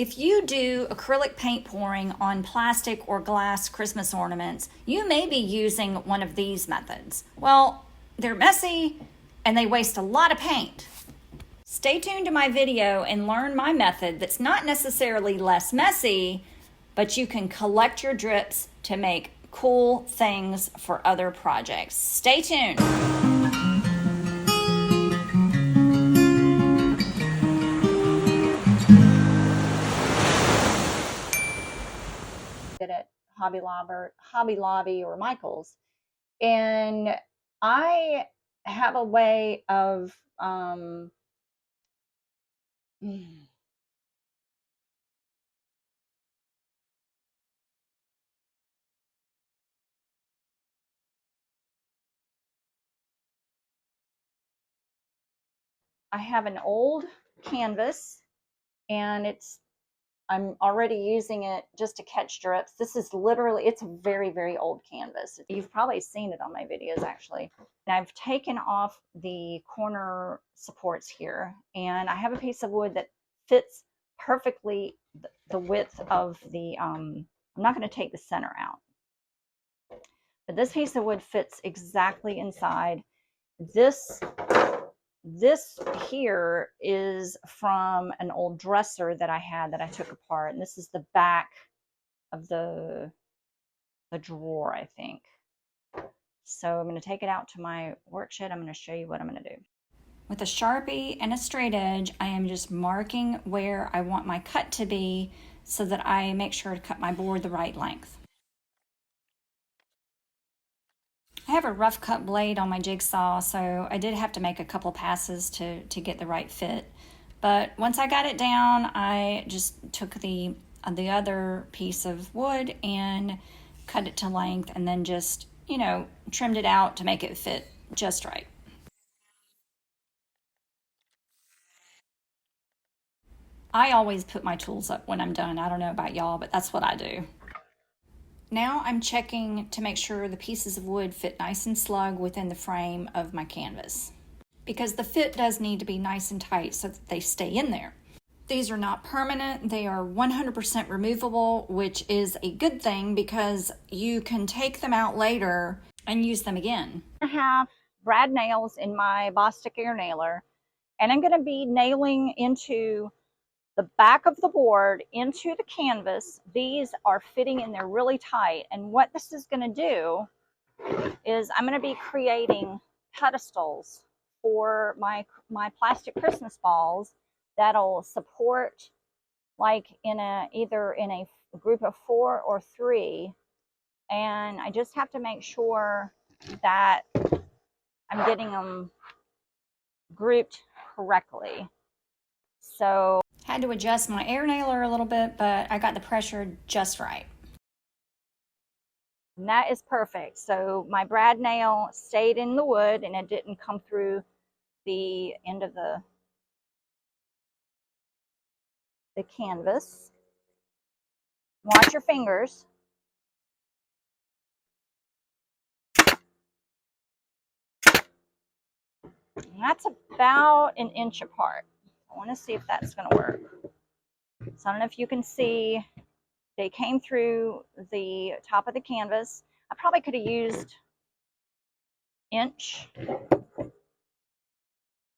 If you do acrylic paint pouring on plastic or glass Christmas ornaments, you may be using one of these methods. Well, they're messy and they waste a lot of paint. Stay tuned to my video and learn my method that's not necessarily less messy, but you can collect your drips to make cool things for other projects. Stay tuned. At Hobby Lobby or Michael's, and I have a way of I have an old canvas, and I'm already using it just to catch drips. This is literally, it's a very, very old canvas. You've probably seen it on my videos, actually. And I've taken off the corner supports here, and I have a piece of wood that fits perfectly the width of the, I'm not going to take the center out. But this piece of wood fits exactly inside. This here is from an old dresser that I had that I took apart, and this is the back of the drawer, I think. So I'm going to take it out to my work shed. I'm going to show you what I'm going to do. With a Sharpie and a straight edge, I am just marking where I want my cut to be so that I make sure to cut my board the right length. I have a rough cut blade on my jigsaw, so I did have to make a couple passes to get the right fit. But once I got it down, I just took the other piece of wood and cut it to length, and then just, you know, trimmed it out to make it fit just right. I always put my tools up when I'm done. I don't know about y'all, but that's what I do. Now I'm checking to make sure the pieces of wood fit nice and snug within the frame of my canvas, because the fit does need to be nice and tight so that they stay in there. These are not permanent. They are 100% removable, which is a good thing because you can take them out later and use them again. I have brad nails in my Bostik air nailer, and I'm going to be nailing into the back of the board into the canvas. These are fitting in there really tight, and what this is going to do is I'm going to be creating pedestals for my plastic Christmas balls that'll support, like, either in a group of 4 or 3, and I just have to make sure that I'm getting them grouped correctly. So had to adjust my air nailer a little bit, but I got the pressure just right. And that is perfect. So my brad nail stayed in the wood and it didn't come through the end of the canvas. Watch your fingers. And that's about an inch apart. I want to see if that's going to work. So I don't know if you can see, they came through the top of the canvas. I probably could have used inch.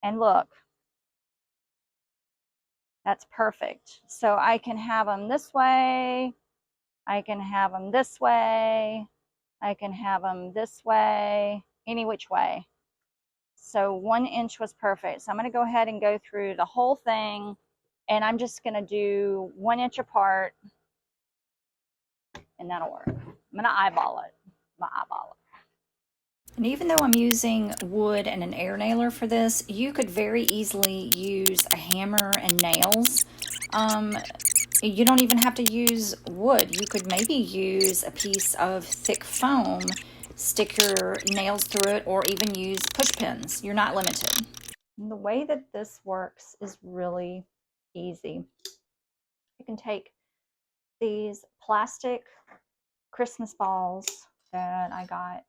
And look, that's perfect. So I can have them this way. I can have them this way. I can have them this way, any which way. So 1 inch was perfect. So I'm going to go ahead and go through the whole thing, and I'm just going to do 1 inch apart, and that'll work. I'm going to eyeball it. And even though I'm using wood and an air nailer for this, you could very easily use a hammer and nails. You don't even have to use wood. You could maybe use a piece of thick foam, stick your nails through it, or even use push pins. You're not limited. And the way that this works is really easy. You can take these plastic Christmas balls that I got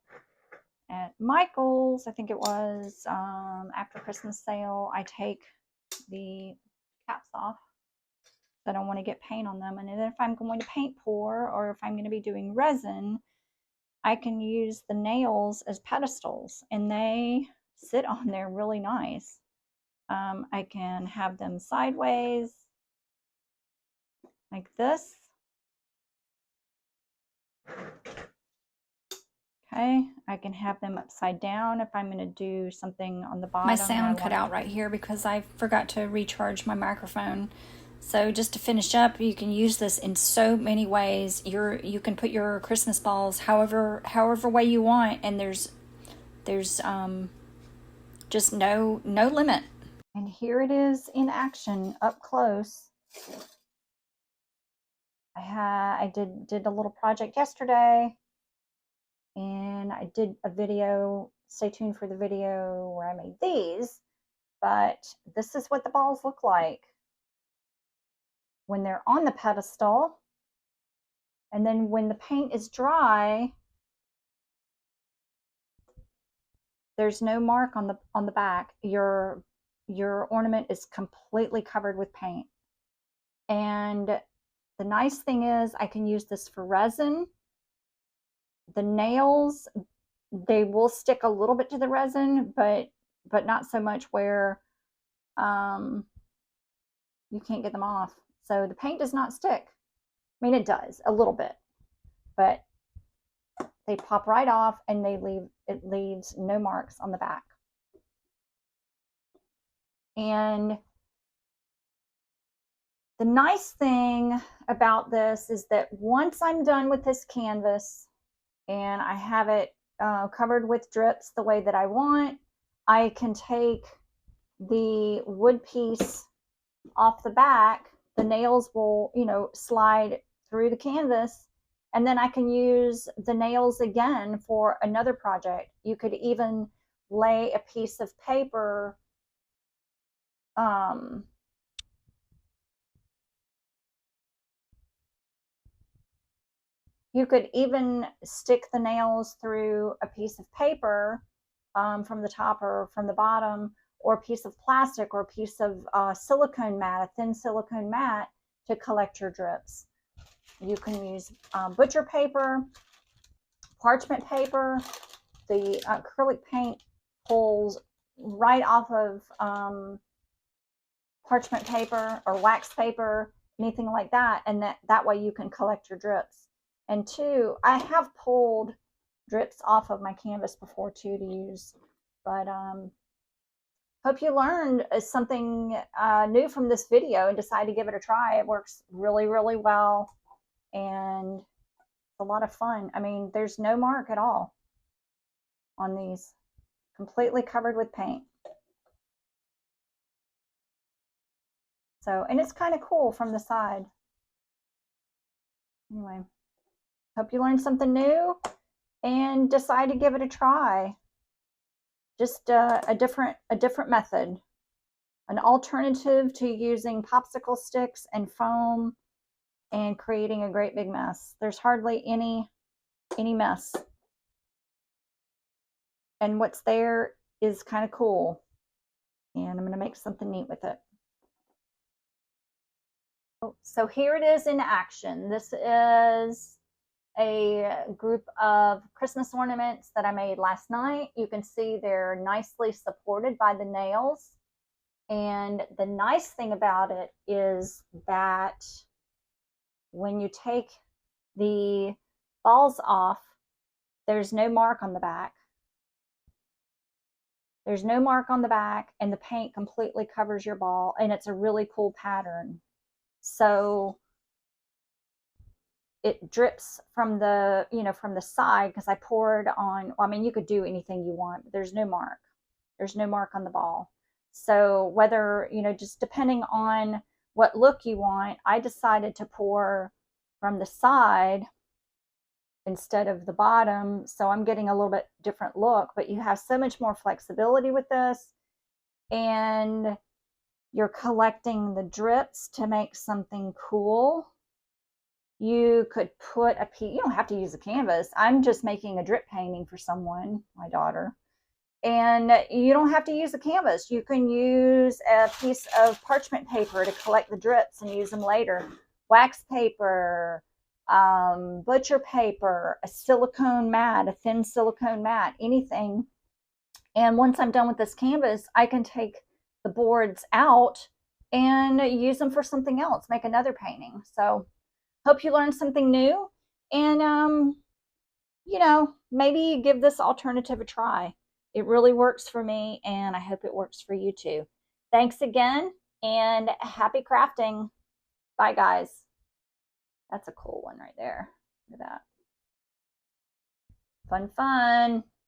at Michael's, I think it was, after Christmas sale. I take the caps off, I don't want to get paint on them. And then if I'm going to paint pour, or if I'm going to be doing resin, I can use the nails as pedestals, and they sit on there really nice. I can have them sideways like this. Okay, I can have them upside down if I'm going to do something on the bottom. My sound cut out right here because I forgot to recharge my microphone. So just to finish up, you can use this in so many ways. You can put your Christmas balls however way you want, and there's just no limit. And here it is in action up close. I did a little project yesterday, and I did a video. Stay tuned for the video where I made these. But this is what the balls look like when they're on the pedestal. And then when the paint is dry, there's no mark on the back. Your ornament is completely covered with paint. And the nice thing is I can use this for resin. The nails, they will stick a little bit to the resin, but not so much where you can't get them off. So the paint does not stick. I mean, it does a little bit, but they pop right off, and it leaves no marks on the back. And the nice thing about this is that once I'm done with this canvas and I have it covered with drips the way that I want, I can take the wood piece off the back. The nails will, slide through the canvas, and then I can use the nails again for another project. You could even lay a piece of paper you could even stick the nails through a piece of paper from the top or from the bottom, or a piece of plastic, or a piece of silicone mat, a thin silicone mat, to collect your drips. You can use butcher paper, parchment paper. The acrylic paint pulls right off of parchment paper or wax paper, anything like that, and that way you can collect your drips. And two, I have pulled drips off of my canvas before too to use, but hope you learned something new from this video and decide to give it a try. It works really, really well, and it's a lot of fun. I mean, there's no mark at all on these, completely covered with paint. So, and it's kind of cool from the side. Anyway, hope you learned something new and decide to give it a try. Just a different method, an alternative to using popsicle sticks and foam and creating a great big mess. There's hardly any mess, and what's there is kind of cool, and I'm going to make something neat with it. So here it is in action. This is a group of Christmas ornaments that I made last night. You can see they're nicely supported by the nails. And the nice thing about it is that when you take the balls off, there's no mark on the back. There's no mark on the back, and the paint completely covers your ball, and it's a really cool pattern. So it drips from the, from the side, because I poured on, I mean, you could do anything you want, but there's no mark. There's no mark on the ball. So whether, just depending on what look you want, I decided to pour from the side instead of the bottom. So I'm getting a little bit different look, but you have so much more flexibility with this, and you're collecting the drips to make something cool. You could put a piece, you don't have to use a canvas. I'm just making a drip painting for someone, my daughter. And you don't have to use a canvas. You can use a piece of parchment paper to collect the drips and use them later. Wax paper, butcher paper, a silicone mat, a thin silicone mat, anything. And once I'm done with this canvas, I can take the boards out and use them for something else, make another painting. So hope you learned something new, and maybe give this alternative a try. It really works for me, and I hope it works for you too. Thanks again, and happy crafting. Bye, guys. That's a cool one right there. Look at that. Fun, fun.